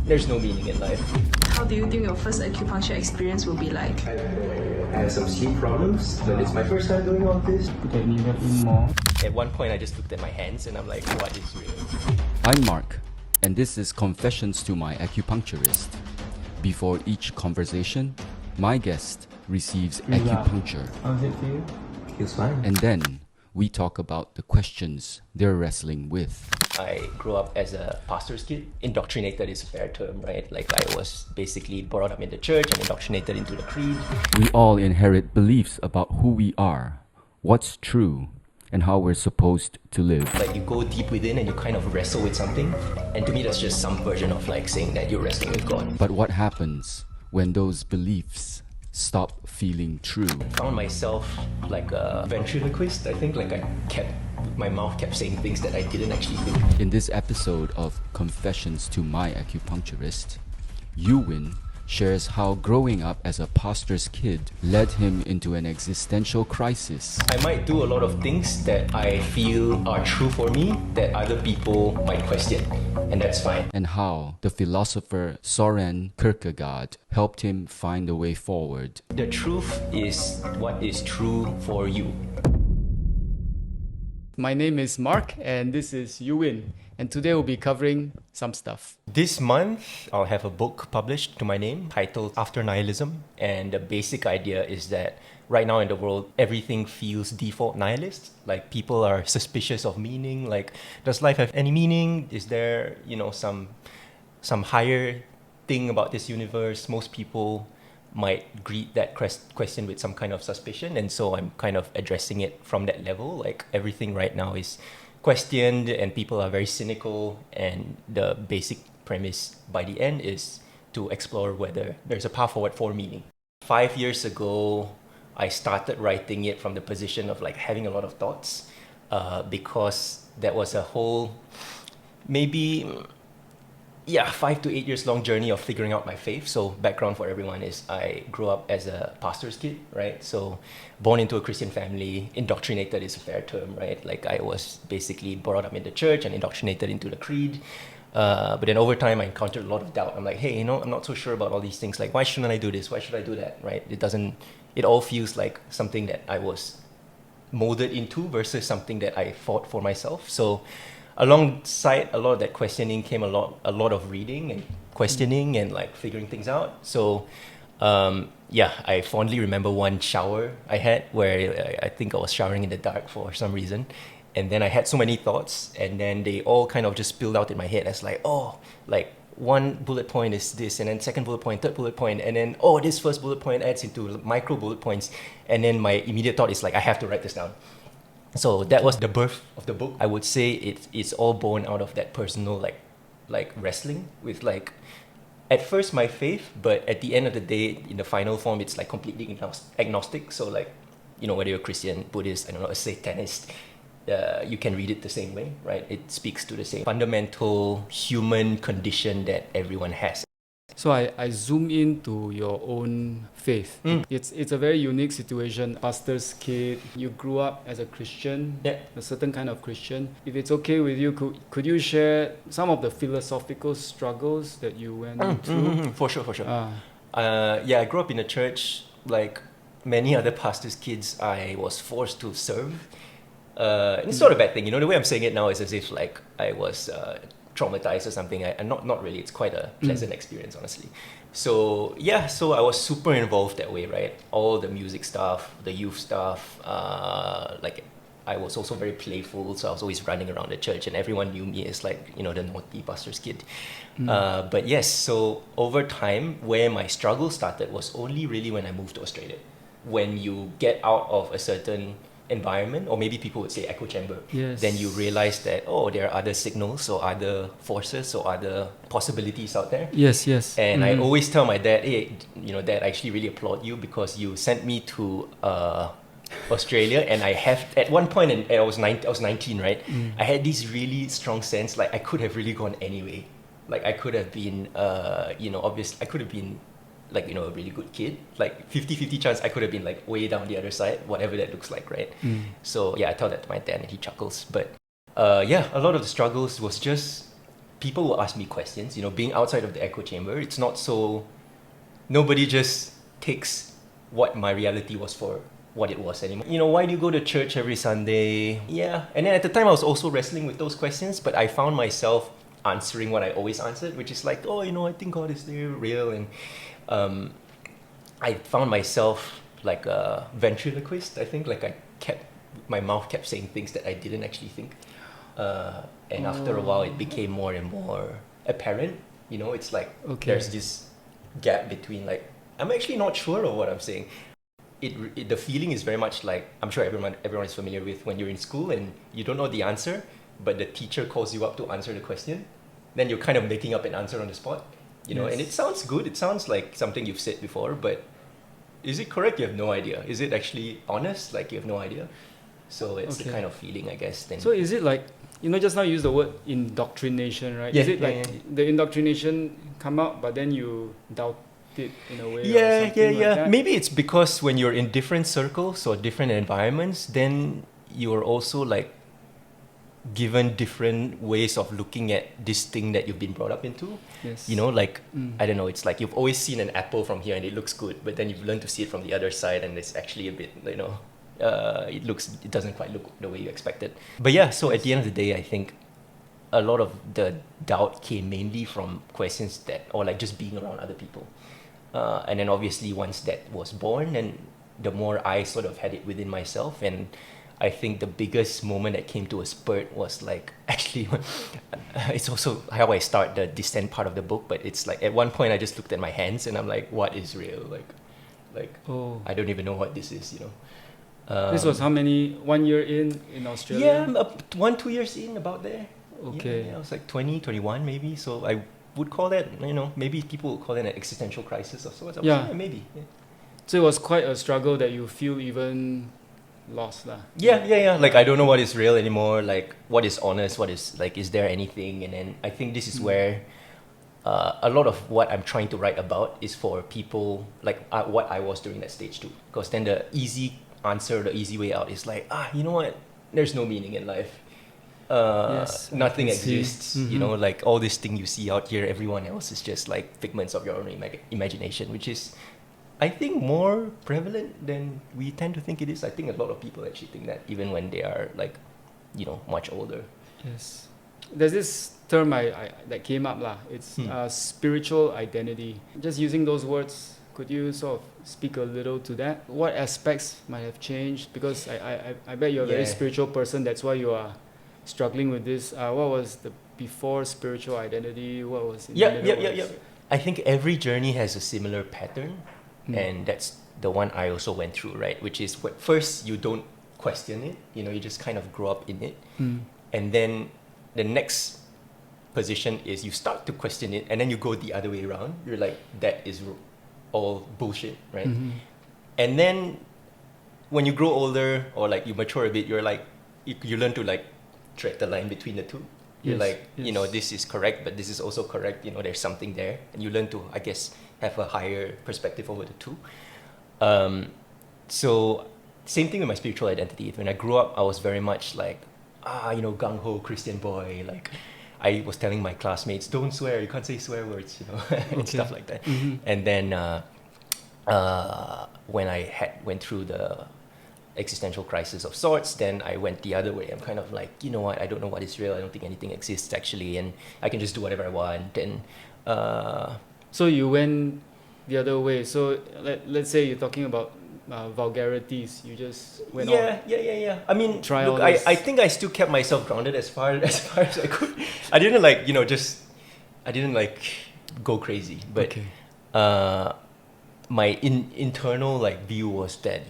there's no meaning in life. How do you think your first acupuncture experience will be like? I have no idea. I have some sleep problems, but it's my first time doing all this. Get me in more. At one point, I just looked at my hands and I'm like, what is real? I'm Mark, and this is Confessions to My Acupuncturist. Before each conversation, my guest receives acupuncture, How's it feel? Feels fine. and then we talk about the questions they're wrestling with. I grew up as a pastor's kid. Indoctrinated is a fair term, right? Like I was basically brought up in the church and indoctrinated into the creed. We all inherit beliefs about who we are, what's true, and how we're supposed to live. Like you go deep within and you kind of wrestle with something. And to me, that's just some version of like saying that you're wrestling with God. But what happens when those beliefs stop feeling true? I found myself like a ventriloquist. I think like my mouth kept saying things that I didn't actually think. In this episode of Confessions to My Acupuncturist, Euwyn shares how growing up as a pastor's kid led him into an existential crisis. I might do a lot of things that I feel are true for me that other people might question, and that's fine. And how the philosopher Søren Kierkegaard helped him find a way forward. The truth is what is true for you. My name is Mark and this is Euwyn. And today we'll be covering some stuff. This month, I'll have a book published to my name titled After Nihilism. And the basic idea is that right now in the world, everything feels default nihilist. Like people are suspicious of meaning. Like, does life have any meaning? Is there, some higher thing about this universe? Most people might greet that question with some kind of suspicion. And so I'm kind of addressing it from that level. Like everything right now is questioned and people are very cynical, and the basic premise by the end is to explore whether there's a path forward for meaning. 5 years ago, I started writing it from the position of like having a lot of thoughts because that was a whole 5 to 8 years long journey of figuring out my faith. So background for everyone is I grew up as a pastor's kid, right? So born into a Christian family, indoctrinated is a fair term, right? Like I was basically brought up in the church and indoctrinated into the creed. But then over time, I encountered a lot of doubt. I'm like, hey, I'm not so sure about all these things. Like, why shouldn't I do this? Why should I do that, right? It all feels like something that I was molded into versus something that I fought for myself. So alongside a lot of that questioning came a lot of reading and questioning and like figuring things out. So I fondly remember one shower I had where I think I was showering in the dark for some reason. And then I had so many thoughts, and then they all kind of just spilled out in my head as like, one bullet point is this, and then second bullet point, third bullet point, and then, this first bullet point adds into micro bullet points. And then my immediate thought is like, I have to write this down. So that was the birth of the book. I would say it's all born out of that personal like wrestling with like at first my faith, but at the end of the day, in the final form, it's like completely agnostic. So like, whether you're Christian, Buddhist, a Satanist, you can read it the same way, right? It speaks to the same fundamental human condition that everyone has. So I zoom into your own faith. It's a very unique situation. Pastor's kid, you grew up as a Christian, a certain kind of Christian. If it's okay with you, could you share some of the philosophical struggles that you went through? For sure. I grew up in a church. Like many other pastors' kids, I was forced to serve. And it's not a bad thing. The way I'm saying it now is as if like I was traumatized or something. Not really. It's quite a pleasant experience, honestly. So I was super involved that way, right? All the music stuff, the youth stuff. Like I was also very playful, so I was always running around the church, and everyone knew me as like the naughty pastor's kid. But yes, so over time, where my struggle started was only really when I moved to Australia. When you get out of a certain environment, or maybe people would say echo chamber, then you realize that there are other signals or other forces or other possibilities out there. Yes. And I always tell my dad, hey, Dad, I actually really applaud you because you sent me to Australia, and I have at one point, and I was 19, right? I had this really strong sense like I could have really gone anyway. Like I could have been obviously I could have been like, a really good kid, like 50-50 chance I could have been like way down the other side, whatever that looks like, right? So I tell that to my dad and he chuckles. But a lot of the struggles was just people will ask me questions. Being outside of the echo chamber, it's not so. Nobody just takes what my reality was for what it was anymore. Why do you go to church every Sunday? Yeah. And then at the time I was also wrestling with those questions, but I found myself answering what I always answered, which is like, I think God is there, real. And I found myself like a ventriloquist, I think. Like my mouth kept saying things that I didn't actually think. And after a while, it became more and more apparent. It's like there's this gap between like, I'm actually not sure of what I'm saying. The feeling is very much like, I'm sure everyone is familiar with when you're in school and you don't know the answer, but the teacher calls you up to answer the question. Then you're kind of making up an answer on the spot, Yes. and it sounds good. It sounds like something you've said before, but is it correct? You have no idea. Is it actually honest? Like you have no idea. So it's the kind of feeling, I guess. Then. So is it like, just now you used the word indoctrination, right? Yeah, is it like the indoctrination come out, but then you doubt it in a way? Yeah. Like that? Maybe it's because when you're in different circles or different environments, then you're also like given different ways of looking at this thing that you've been brought up into. Yes. I don't know, it's like you've always seen an apple from here and it looks good, but then you've learned to see it from the other side and it's actually a bit, it doesn't quite look the way you expected. But yeah, so at the end of the day, I think a lot of the doubt came mainly from questions or like just being around other people. And then obviously once that was born, and the more I sort of had it within myself, and I think the biggest moment that came to a spurt was like, actually, it's also how I start the descent part of the book, but it's like at one point I just looked at my hands and I'm like, what is real? I don't even know what this is, This was how many, 1 year in Australia? Yeah, 1-2 years in, about there. Okay. Yeah, I was like 20, 21 maybe, so I would call that, maybe people would call it an existential crisis or so. Yeah. Maybe. Yeah. So it was quite a struggle that you feel even lost lah. Yeah. Like I don't know what is real anymore. Like what is honest? What is like? Is there anything? And then I think this is where a lot of what I'm trying to write about is for people like what I was during that stage too. Because then the easy answer, the easy way out is like, you know what? There's no meaning in life. Yes, Nothing I can see. exists. Like all this thing you see out here, everyone else is just like figments of your own imagination, which is, I think, more prevalent than we tend to think it is. I think a lot of people actually think that even when they are like, much older. Yes. There's this term that came up lah. It's spiritual identity. Just using those words, could you sort of speak a little to that? What aspects might have changed? Because I bet you're a very spiritual person. That's why you are struggling with this. What was the before spiritual identity? What was in the middle? Yeah. I think every journey has a similar pattern. And that's the one I also went through, right? Which is first you don't question it, you just kind of grow up in it. And then the next position is you start to question it, and then you go the other way around. You're like, that is all bullshit, right? And then when you grow older or like you mature a bit, you're like, you learn to like tread the line between the two. You're this is correct, but this is also correct. There's something there, and you learn to, I guess, have a higher perspective over the two. So same thing with my spiritual identity. When I grew up, I was very much like, gung-ho Christian boy. Like I was telling my classmates, don't swear, you can't say swear words, and stuff like that. And then when I went through the existential crisis of sorts, then I went the other way. I'm kind of like, you know what, I don't know what is real. I don't think anything exists actually, and I can just do whatever I want. And so you went the other way. So let's say you're talking about vulgarities. You just went on. Yeah. I mean, Try look, all those. I think I still kept myself grounded as far as I could. I didn't like, I didn't like go crazy. But my internal like view was that,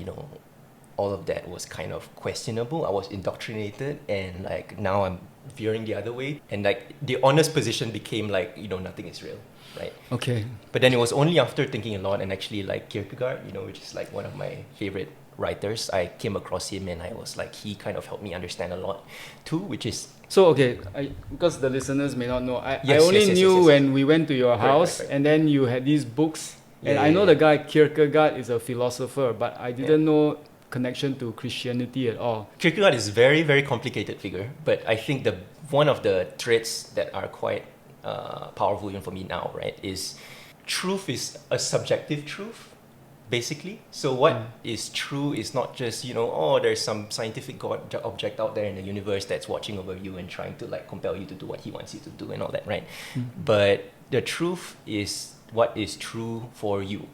all of that was kind of questionable. I was indoctrinated, and like now I'm veering the other way. And like the honest position became like, nothing is real, right? Okay. But then it was only after thinking a lot, and actually like Kierkegaard, which is like one of my favorite writers, I came across him, and I was like, he kind of helped me understand a lot too, which is... So, okay, because the listeners may not know, I only knew when we went to your house, right. And then you had these books. And I know the guy Kierkegaard is a philosopher, but I didn't know connection to Christianity at all. Kierkegaard is a very, very complicated figure, but I think one of the traits that are quite powerful even for me now, right? Is truth is a subjective truth, basically. So what is true is not just, there's some scientific God object out there in the universe that's watching over you and trying to like compel you to do what he wants you to do and all that, right? But the truth is what is true for you,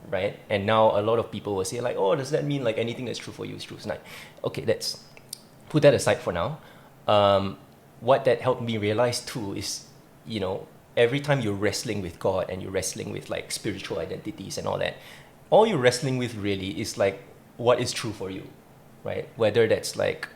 right? And now a lot of people will say like, oh, does that mean like anything that's true for you is true tonight? Okay, let's put that aside for now. What that helped me realize too is, every time you're wrestling with God and you're wrestling with like spiritual identities and all that, all you're wrestling with really is like what is true for you, right? Whether that's like,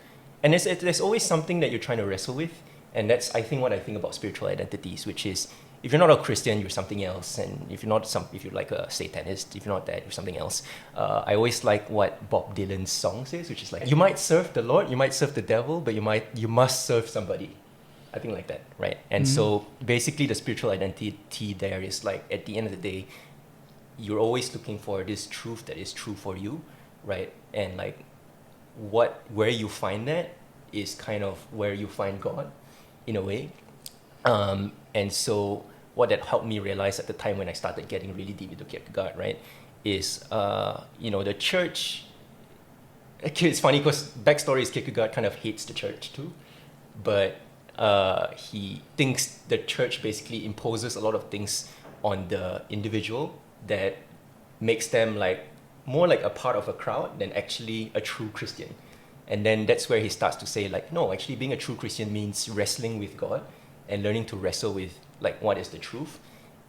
and there's always something that you're trying to wrestle with, and that's I think what I think about spiritual identities, which is if you're not a Christian, you're something else, and if you're like a Satanist, if you're not that, you're something else. I always like what Bob Dylan's song says, which is like, you might serve the Lord, you might serve the devil, but you must serve somebody. I think like that, right? And so basically the spiritual identity there is like, at the end of the day, you're always looking for this truth that is true for you, right? And like where you find that is kind of where you find God in a way. And so what that helped me realize at the time when I started getting really deep into Kierkegaard, right, is, the church, it's funny because backstory is Kierkegaard kind of hates the church too, but he thinks the church basically imposes a lot of things on the individual that makes them like more like a part of a crowd than actually a true Christian. And then that's where he starts to say like, no, actually being a true Christian means wrestling with God and learning to wrestle with like what is the truth.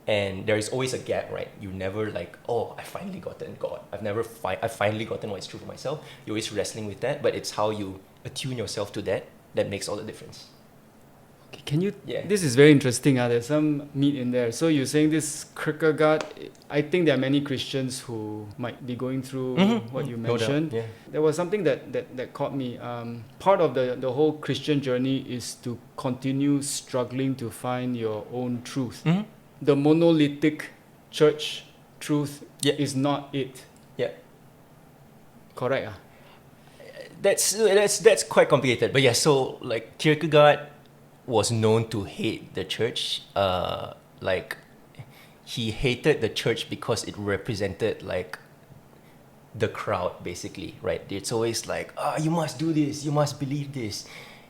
And there is always a gap, right? You never like, oh, I finally gotten God. I've finally gotten what is true for myself. You're always wrestling with that, but it's how you attune yourself to that makes all the difference. Can you? Yeah. This is very interesting. There's some meat in there. So you're saying this Kierkegaard. I think there are many Christians who might be going through what you mentioned. No doubt. Yeah. There was something that caught me. Part of the whole Christian journey is to continue struggling to find your own truth. The monolithic church truth is not it. Yeah. Correct. That's quite complicated. But yeah, so like Kierkegaard was known to hate the church. Like he hated the church because it represented like the crowd, basically, right? It's always like, you must do this, you must believe this.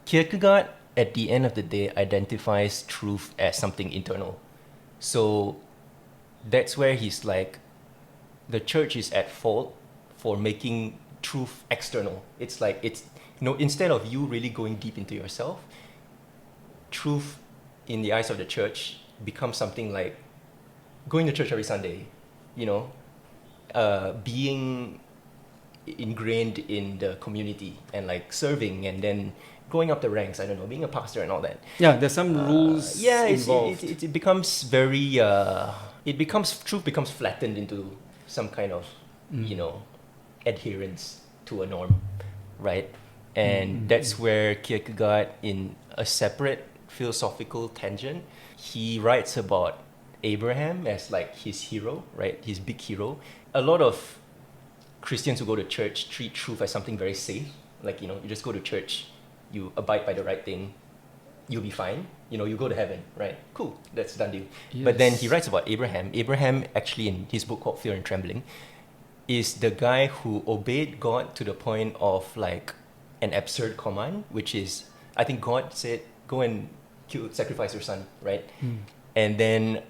Kierkegaard, at the end of the day, identifies truth as something internal. So that's where he's like, the church is at fault for making truth external. It's like, instead of you really going deep into yourself, truth in the eyes of the church becomes something like going to church every Sunday, being ingrained in the community and like serving and then going up the ranks, I don't know, being a pastor and all that. Yeah, there's some rules involved. It becomes very, truth becomes flattened into some kind of, adherence to a norm, right? And that's where Kierkegaard, in a separate philosophical tangent, he writes about Abraham as like his hero, right? His big hero. A lot of Christians who go to church treat truth as something very safe. Like, you just go to church, you abide by the right thing, you'll be fine. You go to heaven, right? Cool, that's done deal. Yes. But then he writes about Abraham. Abraham, actually, in his book called Fear and Trembling, is the guy who obeyed God to the point of like an absurd command, which is, I think God said, go and sacrifice your son, right? And then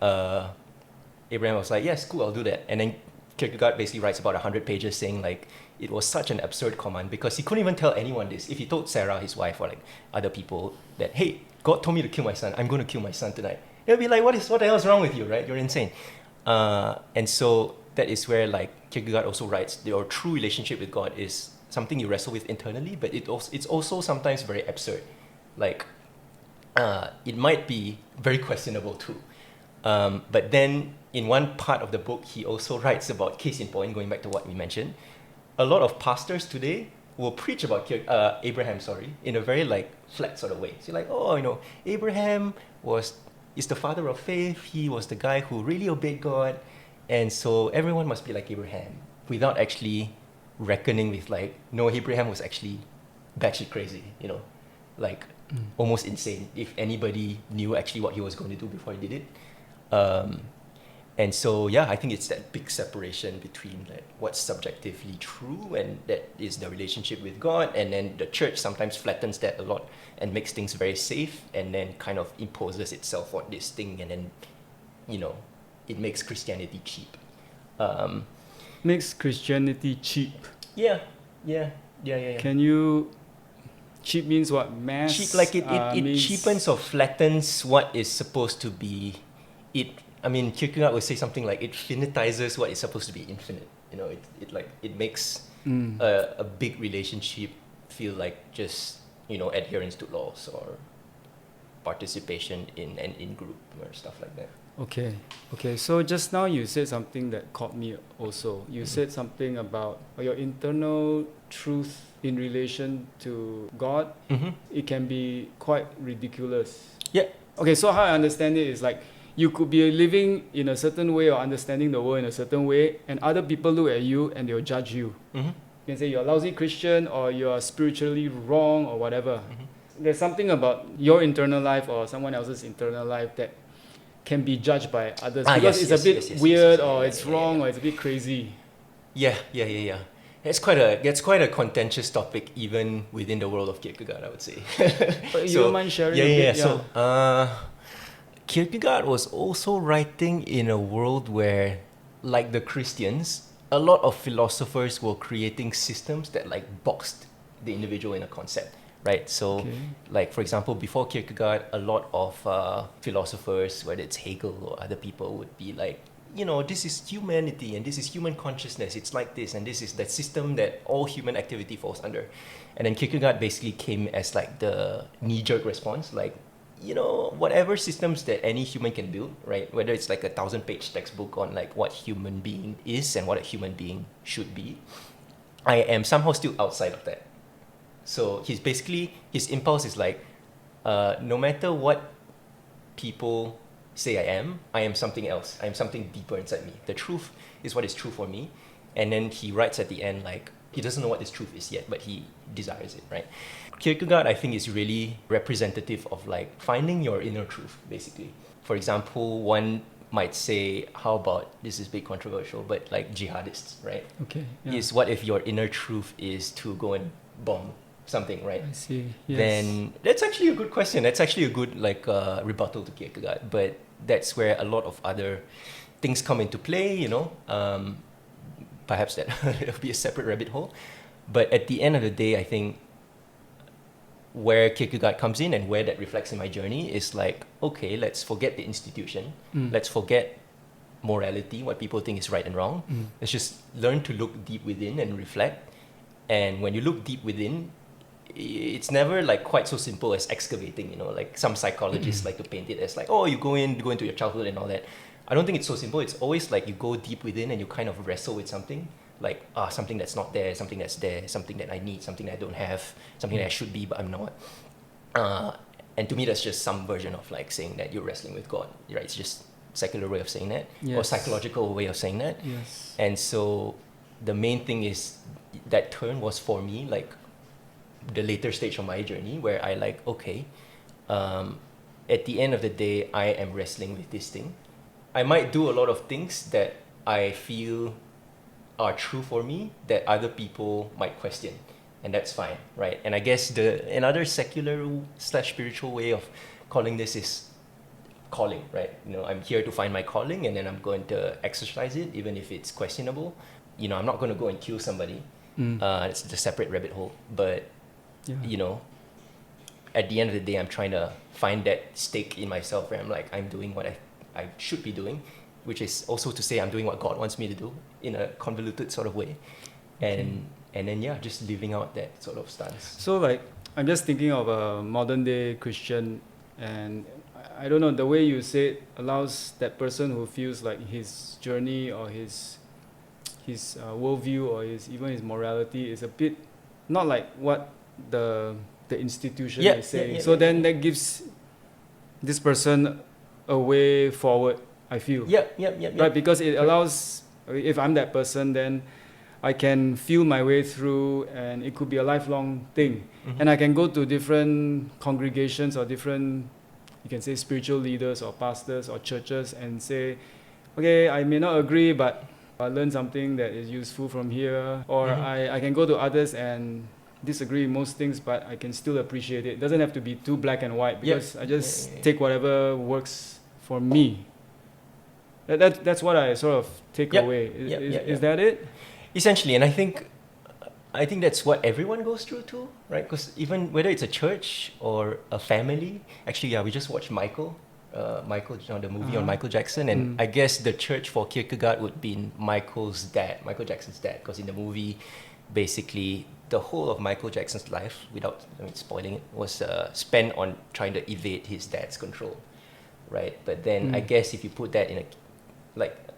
Abraham was like, yes, cool, I'll do that. And then Kierkegaard basically writes about 100 pages saying like, it was such an absurd command because he couldn't even tell anyone this. If he told Sarah, his wife, or like other people that, hey, God told me to kill my son, I'm going to kill my son tonight, they'll be like, what the hell is wrong with you, right? You're insane. And so that is where like Kierkegaard also writes, your true relationship with God is something you wrestle with internally, but it's also sometimes very absurd. Like, it might be very questionable too. But then in one part of the book, he also writes about, case in point, going back to what we mentioned, a lot of pastors today will preach about Abraham, in a very like flat sort of way. So like, Abraham is the father of faith. He was the guy who really obeyed God. And so everyone must be like Abraham, without actually reckoning with like, no, Abraham was actually batshit crazy, like, almost insane if anybody knew actually what he was going to do before he did it. And so, yeah, I think it's that big separation between like what's subjectively true, and that is the relationship with God, and then the church sometimes flattens that a lot and makes things very safe, and then kind of imposes itself on this thing, and then, it makes Christianity cheap. Makes Christianity cheap. Yeah. Can you... Cheap means what? Mass? Cheap, like it means... cheapens or flattens what is supposed to be... Kierkegaard would say something like it finitizes what is supposed to be infinite. It makes a big relationship feel like just adherence to laws or participation in an in-group or stuff like that. Okay. So just now you said something that caught me also. You said something about your internal truth in relation to God. It can be quite ridiculous. Yeah. Okay, so how I understand it is like you could be living in a certain way or understanding the world in a certain way, and other people look at you and they'll judge you. You can say you're a lousy Christian, or you're spiritually wrong, or whatever. There's something about your internal life or someone else's internal life that can be judged by others because it's a bit weird, or it's wrong, or it's a bit crazy. Yeah. It's quite a contentious topic even within the world of Kierkegaard, I would say. You don't mind sharing a bit? So, Kierkegaard was also writing in a world where, like the Christians, a lot of philosophers were creating systems that like boxed the individual in a concept, right? So, like for example, before Kierkegaard, a lot of philosophers, whether it's Hegel or other people, would be like, this is humanity and this is human consciousness. It's like this, and this is the system that all human activity falls under. And then Kierkegaard basically came as like the knee-jerk response, like, whatever systems that any human can build, right? Whether it's like a 1,000-page textbook on like what human being is and what a human being should be, I am somehow still outside of that. So his impulse is like, no matter what people say I am something else. I am something deeper inside me. The truth is what is true for me. And then he writes at the end like, he doesn't know what this truth is yet, but he desires it, right? Kierkegaard, I think, is really representative of like finding your inner truth, basically. For example, one might say, how about, this is a bit controversial, but like jihadists, right? Okay. Yeah. Is what if your inner truth is to go and bomb something, right? I see. Yes. Then that's actually a good question. That's actually a good rebuttal to Kierkegaard. But that's where a lot of other things come into play, Perhaps that'll be a separate rabbit hole. But at the end of the day, I think where Kierkegaard comes in and where that reflects in my journey is like, okay, let's forget the institution. Let's forget morality, what people think is right and wrong. Let's just learn to look deep within and reflect. And when you look deep within, it's never like quite so simple as excavating, like some psychologists like to paint it as like, oh, you go into your childhood and all that. I don't think it's so simple. It's always like you go deep within and you kind of wrestle with something, like something that's not there, something that's there, something that I need, something that I don't have, something that I should be but I'm not. And to me, that's just some version of like saying that you're wrestling with God, right? It's just secular way of saying that, or psychological way of saying that. Yes. And so the main thing is that turn was for me like the later stage of my journey where I like, okay, at the end of the day, I am wrestling with this thing. I might do a lot of things that I feel are true for me that other people might question, and that's fine, right? And I guess another secular / spiritual way of calling this is calling, right? I'm here to find my calling, and then I'm going to exercise it, even if it's questionable. I'm not going to go and kill somebody. It's a separate rabbit hole, but at the end of the day, I'm trying to find that stake in myself where I'm like, I'm doing what I should be doing, which is also to say I'm doing what God wants me to do in a convoluted sort of way. And then just living out that sort of stance. So like, I'm just thinking of a modern day Christian, and I don't know, the way you say it allows that person who feels like his journey or his worldview or even his morality is a bit not like what the institution is saying. Then that gives this person a way forward, I feel. Yep. Right, because it allows, if I'm that person, then I can feel my way through, and it could be a lifelong thing. And I can go to different congregations or different, you can say, spiritual leaders or pastors or churches and say, okay, I may not agree, but I learned something that is useful from here. Or I can go to others and disagree with most things, but I can still appreciate it. It doesn't have to be too black and white, because I just take whatever works for me. That's what I sort of take away. Is that it? Essentially, and I think that's what everyone goes through too, right? Because even whether it's a church or a family, actually, we just watched Michael, the movie on Michael Jackson, and I guess the church for Kierkegaard would be Michael Jackson's dad, because in the movie, basically, the whole of Michael Jackson's life, without spoiling it, was spent on trying to evade his dad's control, right? But then I guess if you put that in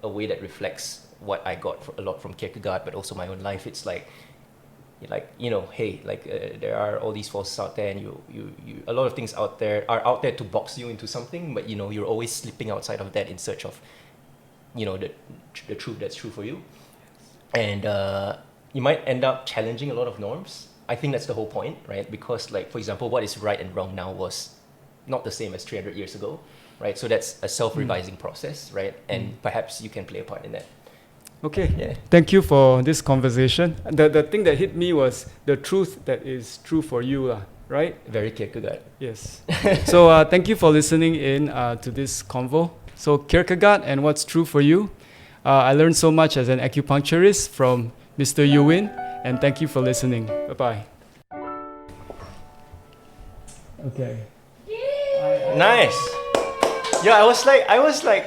a way that reflects what I got a lot from Kierkegaard, but also my own life, it's hey, there are all these forces out there, and you a lot of things out there to box you into something, but you're always slipping outside of that in search of the truth that's true for you, and you might end up challenging a lot of norms. I think that's the whole point, right? Because for example, what is right and wrong now was not the same as 300 years ago, right? So that's a self-revising process, right? And perhaps you can play a part in that. Okay, Thank you for this conversation. The thing that hit me was the truth that is true for you, right? Very Kierkegaard. Yes. So thank you for listening in to this convo. So Kierkegaard and what's true for you. I learned so much as an acupuncturist from Mr. Euwyn, and thank you for listening. Bye-bye. Okay. Nice. Yeah, I was like